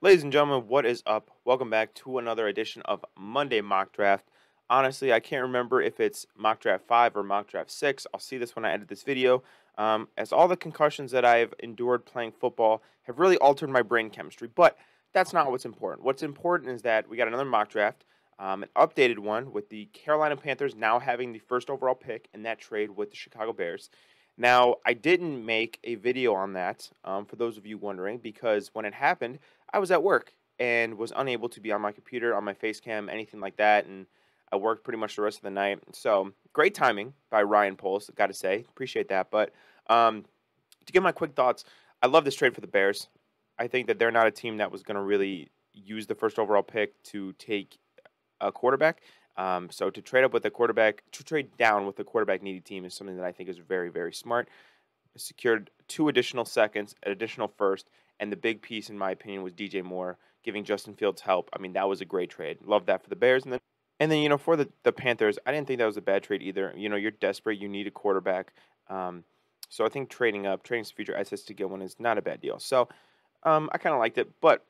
Ladies and gentlemen, what is up? Welcome back to another edition of Monday Mock Draft. Honestly, I can't remember if it's Mock Draft 5 or Mock Draft 6. I'll see this when I edit this video. As all the concussions that I've endured playing football have really altered my brain chemistry, but that's not what's important. What's important is that we got another mock draft, an updated one with the Carolina Panthers now having the first overall pick in that trade with the Chicago Bears. Now, I didn't make a video on that, for those of you wondering, because when it happened, I was at work and was unable to be on my computer, on my face cam, anything like that, and I worked pretty much the rest of the night. So, great timing by Ryan Poles, got to say. Appreciate that. But to give my quick thoughts, I love this trade for the Bears. I think that they're not a team that was going to really use the first overall pick to take a quarterback. So to trade up with a quarterback, to trade down with a quarterback needy team is something that I think is very, very smart. Secured 2 additional seconds, an additional first, and the big piece, in my opinion, was DJ Moore giving Justin Fields help. I mean, that was a great trade. Love that for the Bears. And then for the Panthers, I didn't think that was a bad trade either. You're desperate. You need a quarterback. So I think trading up, trading some future assets to get one is not a bad deal. So I kind of liked it, but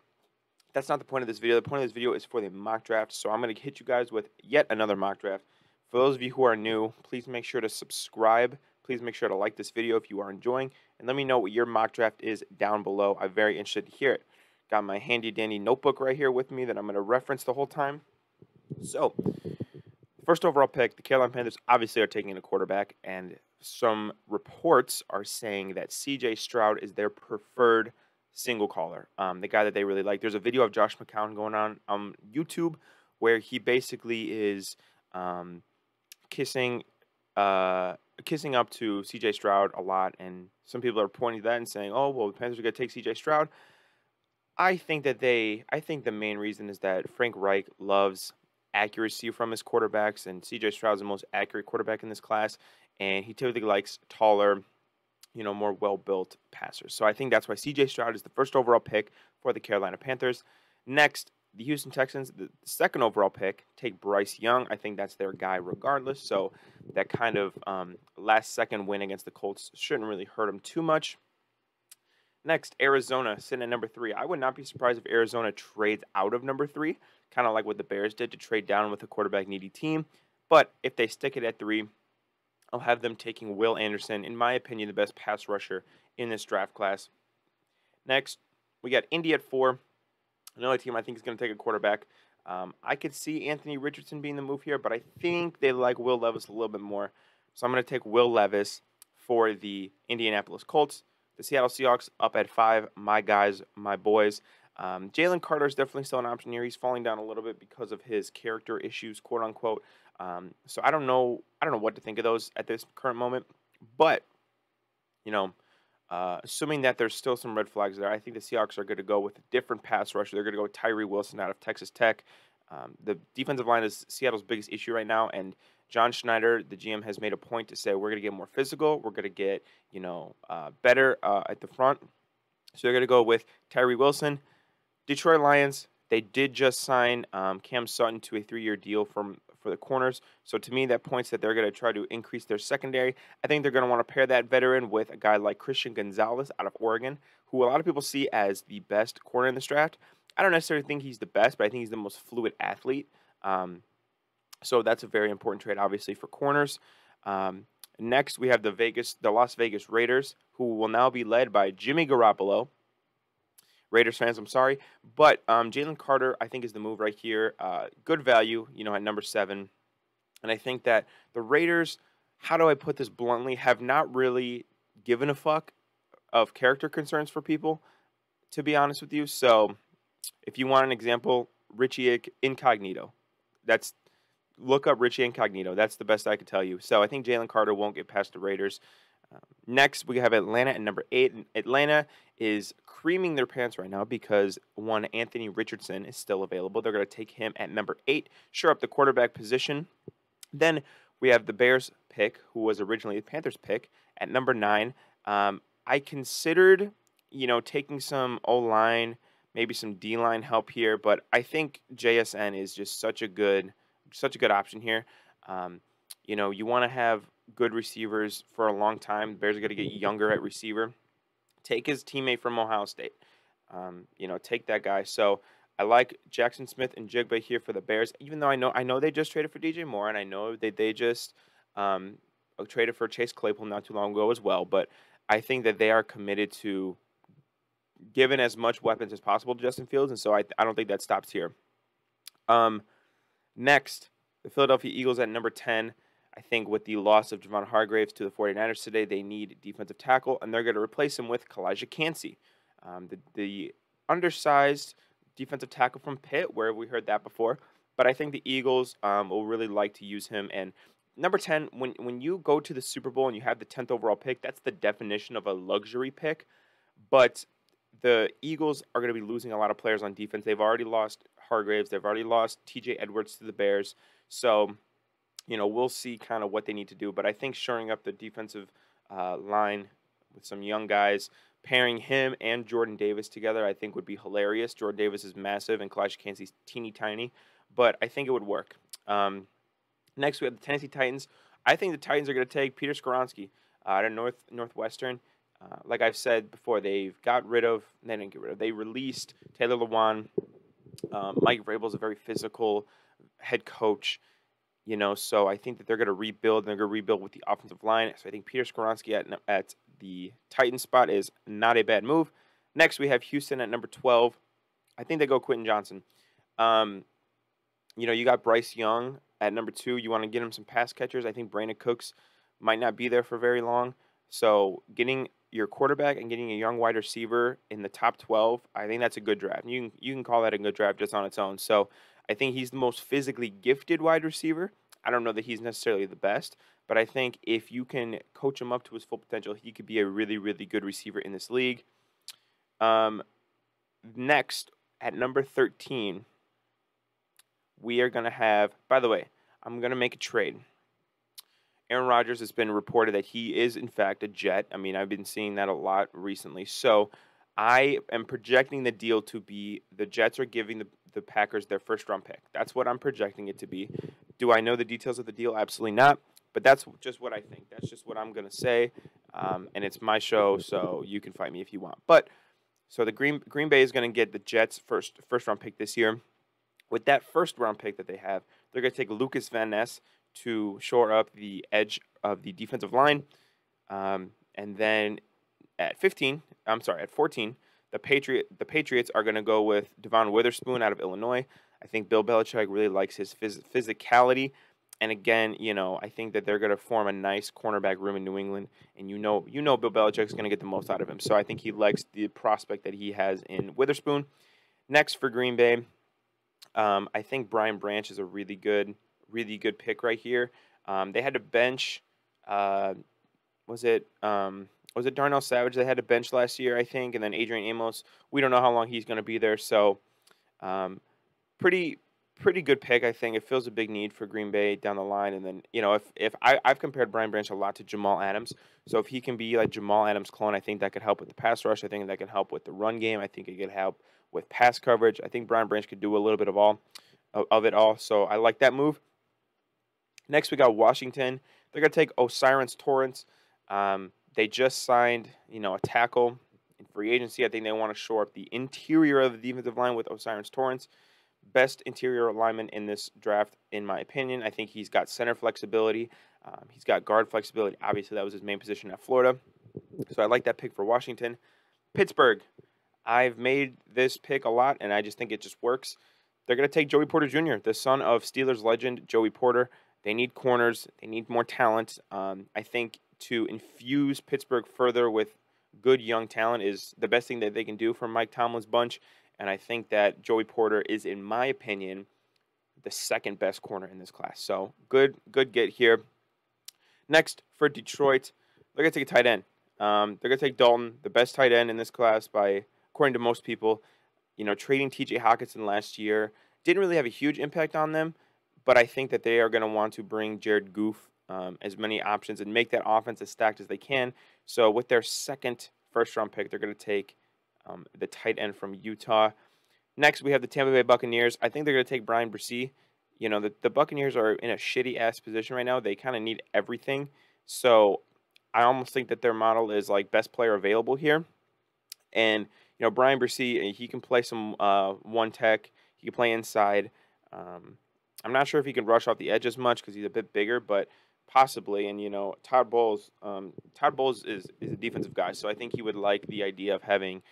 that's not the point of this video. The point of this video is for the mock draft. So I'm going to hit you guys with yet another mock draft. For those of you who are new, please make sure to subscribe. Please make sure to like this video if you are enjoying. And let me know what your mock draft is down below. I'm very interested to hear it. Got my handy dandy notebook right here with me that I'm going to reference the whole time. So, first overall pick, the Carolina Panthers obviously are taking a quarterback. And some reports are saying that C.J. Stroud is their preferred single caller, the guy that they really like. There's a video of Josh McCown going on YouTube where he basically is kissing up to C.J. Stroud a lot, and some people are pointing to that and saying, "Oh, well, the Panthers are going to take C.J. Stroud." I think the main reason is that Frank Reich loves accuracy from his quarterbacks, and C.J. Stroud is the most accurate quarterback in this class, and he typically likes taller, more well-built passers. So I think that's why C.J. Stroud is the first overall pick for the Carolina Panthers. Next, the Houston Texans, the second overall pick, take Bryce Young. I think that's their guy regardless. So that kind of last-second win against the Colts shouldn't really hurt them too much. Next, Arizona sitting at number 3. I would not be surprised if Arizona trades out of number 3, kind of like what the Bears did to trade down with a quarterback-needy team. But if they stick it at 3, I'll have them taking Will Anderson, in my opinion, the best pass rusher in this draft class. Next, we got Indy at 4. Another team I think is going to take a quarterback. I could see Anthony Richardson being the move here, but I think they like Will Levis a little bit more. So I'm going to take Will Levis for the Indianapolis Colts. The Seattle Seahawks up at 5. My guys, my boys. Jalen Carter is definitely still an option here. He's falling down a little bit because of his character issues, quote unquote. So I don't know what to think of those at this current moment. But assuming that there's still some red flags there, I think the Seahawks are going to go with a different pass rusher. They're going to go with Tyree Wilson out of Texas Tech. The defensive line is Seattle's biggest issue right now, and John Schneider, the GM, has made a point to say we're going to get more physical. We're going to get better at the front. So they're going to go with Tyree Wilson. Detroit Lions, they did just sign Cam Sutton to a 3-year deal for the corners. So to me, that points that they're going to try to increase their secondary. I think they're going to want to pair that veteran with a guy like Christian Gonzalez out of Oregon, who a lot of people see as the best corner in this draft. I don't necessarily think he's the best, but I think he's the most fluid athlete. So that's a very important trade, obviously, for corners. Next, we have the Las Vegas Raiders, who will now be led by Jimmy Garoppolo. Raiders fans, I'm sorry. But Jalen Carter, I think, is the move right here. Good value, at number 7. And I think that the Raiders, how do I put this bluntly, have not really given a fuck of character concerns for people, to be honest with you. So if you want an example, Richie Incognito. Look up Richie Incognito. That's the best I could tell you. So I think Jalen Carter won't get past the Raiders. Next, we have Atlanta at number 8. And Atlanta is creaming their pants right now because one Anthony Richardson is still available. They're going to take him at number 8, shore up the quarterback position. Then we have the Bears pick, who was originally the Panthers pick, at number 9. I considered, taking some O-line, maybe some D-line help here, but I think JSN is just such a good option here. You want to have good receivers for a long time. The Bears are going to get younger at receiver. Take his teammate from Ohio State. take that guy. So I like Jackson Smith and Jigba here for the Bears, even though I know they just traded for DJ Moore, and I know they just um, traded for Chase Claypool not too long ago as well. But I think that they are committed to giving as much weapons as possible to Justin Fields, and so I don't think that stops here. Um, Next, the Philadelphia Eagles at number 10. I think with the loss of Javon Hargraves to the 49ers today, they need defensive tackle, and they're going to replace him with Kalijah Cansey, the undersized defensive tackle from Pitt, where we heard that before. But I think the Eagles will really like to use him. And number 10, when you go to the Super Bowl and you have the 10th overall pick, that's the definition of a luxury pick. But the Eagles are going to be losing a lot of players on defense. They've already lost Hargraves. They've already lost TJ Edwards to the Bears. So, we'll see kind of what they need to do. But I think shoring up the defensive line with some young guys, pairing him and Jordan Davis together, I think would be hilarious. Jordan Davis is massive and Kalijah Cansey's teeny tiny, but I think it would work. Next, we have the Tennessee Titans. I think the Titans are going to take Peter Skoronski out of Northwestern. Like I've said before, they didn't get rid of. They released Taylor Lewan. Mike Vrabel is a very physical head coach, so I think that they're going to rebuild, and they're going to rebuild with the offensive line. So I think Peter Skoronski at the Titans spot is not a bad move. Next, we have Houston at number 12. I think they go Quentin Johnson. You got Bryce Young at number 2. You want to get him some pass catchers. I think Brandon Cooks might not be there for very long. So getting your quarterback and getting a young wide receiver in the top 12, I think that's a good draft. You can call that a good draft just on its own. So I think he's the most physically gifted wide receiver. I don't know that he's necessarily the best, but I think if you can coach him up to his full potential, he could be a really, really good receiver in this league. Next, at number 13, we are going to have, by the way, I'm going to make a trade. Aaron Rodgers has been reported that he is, in fact, a Jet. I mean, I've been seeing that a lot recently. So I am projecting the deal to be the Jets are giving the Packers their first-round pick. That's what I'm projecting it to be. Do I know the details of the deal? Absolutely not. But that's just what I think. That's just what I'm going to say. And it's my show, so you can fight me if you want. But so the Green Bay is going to get the Jets' first-round pick this year. With that first-round pick that they have, they're going to take Lucas Van Ness to shore up the edge of the defensive line. And then at 14, the Patriots are going to go with Devon Witherspoon out of Illinois. I think Bill Belichick really likes his physicality. And again, I think that they're going to form a nice cornerback room in New England. And you know Bill Belichick's going to get the most out of him. So I think he likes the prospect that he has in Witherspoon. Next for Green Bay, I think Brian Branch is a really good pick right here. They had to bench. Was it Darnell Savage? They had to bench last year, I think, and then Adrian Amos. We don't know how long he's going to be there. So, pretty good pick, I think. It fills a big need for Green Bay down the line. And then if I've compared Brian Branch a lot to Jamal Adams. So if he can be like Jamal Adams' clone, I think that could help with the pass rush. I think that could help with the run game. I think it could help with pass coverage. I think Brian Branch could do a little bit of it all. So I like that move. Next, we got Washington. They're going to take Osiris Torrance. They just signed, a tackle in free agency. I think they want to shore up the interior of the defensive line with Osiris Torrance. Best interior lineman in this draft, in my opinion. I think he's got center flexibility. He's got guard flexibility. Obviously, that was his main position at Florida. So I like that pick for Washington. Pittsburgh. I've made this pick a lot, and I just think it just works. They're going to take Joey Porter Jr., the son of Steelers legend Joey Porter. They need corners. They need more talent. I think to infuse Pittsburgh further with good young talent is the best thing that they can do for Mike Tomlin's bunch. And I think that Joey Porter is, in my opinion, the second best corner in this class. So good get here. Next, for Detroit, they're going to take a tight end. They're going to take Dalton, the best tight end in this class according to most people. Trading T.J. Hockenson last year didn't really have a huge impact on them, but I think that they are going to want to bring Jared Goff as many options and make that offense as stacked as they can. So with their second first-round pick, they're going to take the tight end from Utah. Next, we have the Tampa Bay Buccaneers. I think they're going to take Brian Bresee. The Buccaneers are in a shitty-ass position right now. They kind of need everything. So I almost think that their model is like best player available here. And, Brian Bresee, he can play some one tech. He can play inside. I'm not sure if he can rush off the edge as much because he's a bit bigger, but possibly. And Todd Bowles is a defensive guy, so I think he would like the idea of having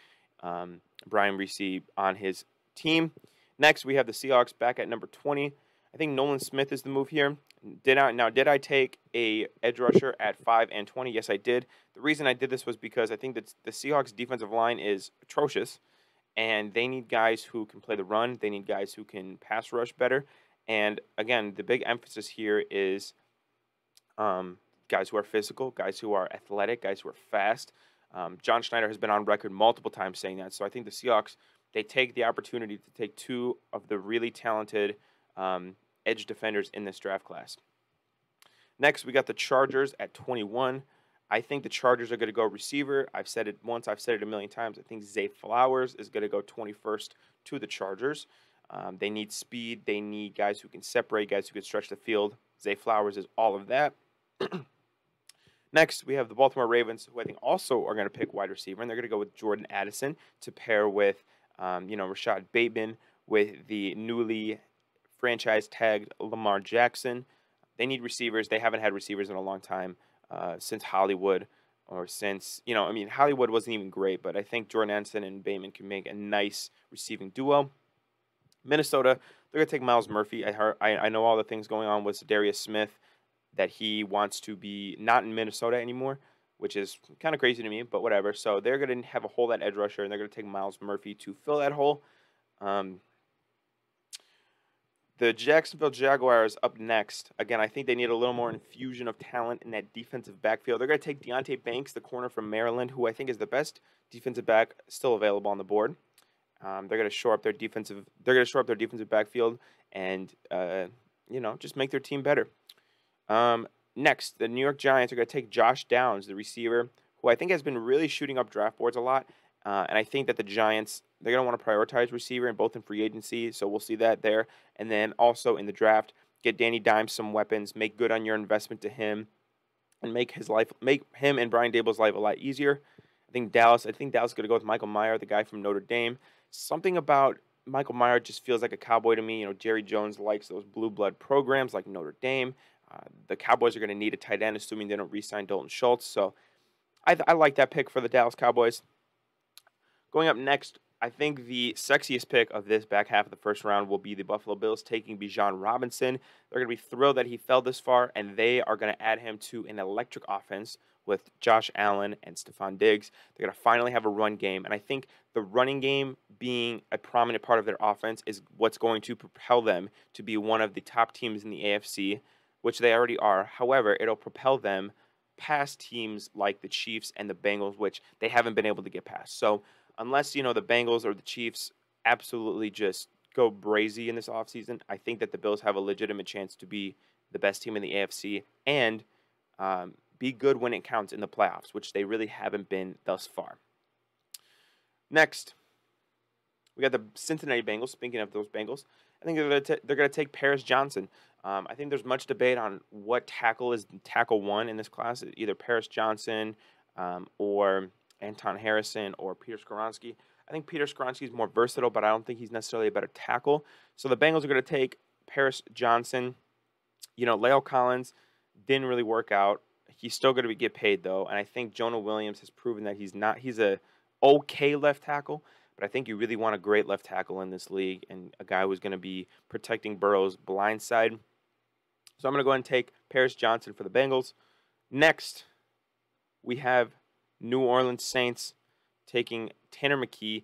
Brian Bresee on his team. Next, we have the Seahawks back at number 20. I think Nolan Smith is the move here. Did I take a edge rusher at 5 and 20? Yes, I did. The reason I did this was because I think that the Seahawks defensive line is atrocious, and they need guys who can play the run. They need guys who can pass rush better. And again, the big emphasis here is guys who are physical, guys who are athletic, guys who are fast. John Schneider has been on record multiple times saying that. So I think the Seahawks, they take the opportunity to take two of the really talented edge defenders in this draft class. Next, we got the Chargers at 21. I think the Chargers are going to go receiver. I've said it once. I've said it a million times. I think Zay Flowers is going to go 21st to the Chargers. They need speed. They need guys who can separate, guys who can stretch the field. Zay Flowers is all of that. Next, we have the Baltimore Ravens, who I think also are going to pick wide receiver, and they're going to go with Jordan Addison to pair with, Rashad Bateman, with the newly franchise-tagged Lamar Jackson. They need receivers. They haven't had receivers in a long time, since Hollywood, or since, Hollywood wasn't even great, but I think Jordan Addison and Bateman can make a nice receiving duo. Minnesota, they're going to take Myles Murphy. I know all the things going on with Darius Smith, that he wants to be not in Minnesota anymore, which is kind of crazy to me, but whatever. So they're going to have a hole at edge rusher, and they're going to take Myles Murphy to fill that hole. The Jacksonville Jaguars up next. Again, I think they need a little more infusion of talent in that defensive backfield. They're going to take Deonte Banks, the corner from Maryland, who I think is the best defensive back still available on the board. They're going to shore up their defensive. They're going to shore up their defensive backfield and just make their team better. Next, the New York Giants are going to take Josh Downs, the receiver, who I think has been really shooting up draft boards a lot. And I think that the Giants, they're going to want to prioritize receiver, both in free agency, so we'll see that there. And then also in the draft, get Danny Dimes some weapons, make good on your investment to him, and make him and Brian Dable's life a lot easier. I think Dallas is going to go with Michael Mayer, the guy from Notre Dame. Something about Michael Mayer just feels like a Cowboy to me. Jerry Jones likes those blue blood programs like Notre Dame. The Cowboys are going to need a tight end, assuming they don't re-sign Dalton Schultz. So I like that pick for the Dallas Cowboys. Going up next, I think the sexiest pick of this back half of the first round will be the Buffalo Bills taking Bijan Robinson. They're going to be thrilled that he fell this far, and they are going to add him to an electric offense with Josh Allen and Stephon Diggs. They're going to finally have a run game, and I think the running game being a prominent part of their offense is what's going to propel them to be one of the top teams in the AFC, which they already are. However, it'll propel them past teams like the Chiefs and the Bengals, which they haven't been able to get past. So unless, the Bengals or the Chiefs absolutely just go brazy in this offseason, I think that the Bills have a legitimate chance to be the best team in the AFC and be good when it counts in the playoffs, which they really haven't been thus far. Next, we got the Cincinnati Bengals. Speaking of those Bengals, I think they're going to take Paris Johnson. I think there's much debate on what tackle is tackle one in this class, either Paris Johnson or Anton Harrison or Peter Skoronski. I think Peter Skoronski is more versatile, but I don't think he's necessarily a better tackle. So the Bengals are going to take Paris Johnson. La'el Collins didn't really work out. He's still going to get paid, though, and I think Jonah Williams has proven that he's a okay left tackle, but I think you really want a great left tackle in this league and a guy who's going to be protecting Burrow's blind side. So I'm going to go ahead and take Paris Johnson for the Bengals. Next, we have New Orleans Saints taking Tanner McKee.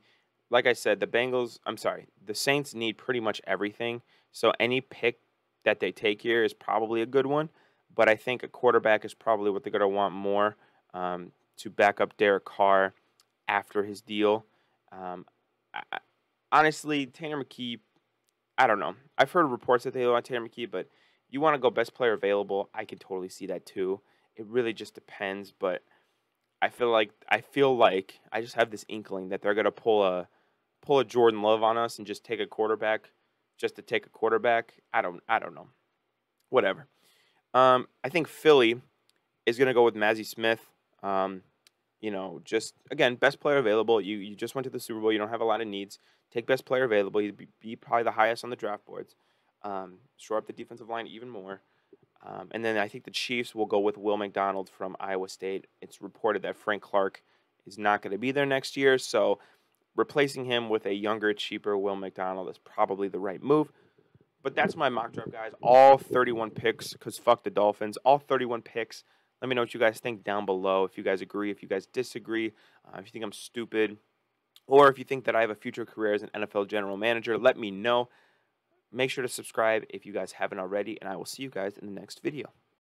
Like I said, the Saints need pretty much everything. So any pick that they take here is probably a good one. But I think a quarterback is probably what they're going to want more to back up Derek Carr after his deal. Honestly, Tanner McKee, I don't know. I've heard reports that they want Tanner McKee, but you want to go best player available. I can totally see that too. It really just depends, but I feel like I just have this inkling that they're gonna pull a Jordan Love on us and just take a quarterback just to take a quarterback. I don't know. Whatever. I think Philly is gonna go with Mazzie Smith. just again, best player available. You just went to the Super Bowl. You don't have a lot of needs. Take best player available. You'd be probably the highest on the draft boards. Shore up the defensive line even more. And then I think the Chiefs will go with Will McDonald from Iowa State. It's reported that Frank Clark is not going to be there next year, so replacing him with a younger, cheaper Will McDonald is probably the right move. But that's my mock draft, guys. All 31 picks, because fuck the Dolphins. All 31 picks. Let me know what you guys think down below. If you guys agree, if you guys disagree, if you think I'm stupid, or if you think that I have a future career as an NFL general manager, let me know. Make sure to subscribe if you guys haven't already, and I will see you guys in the next video.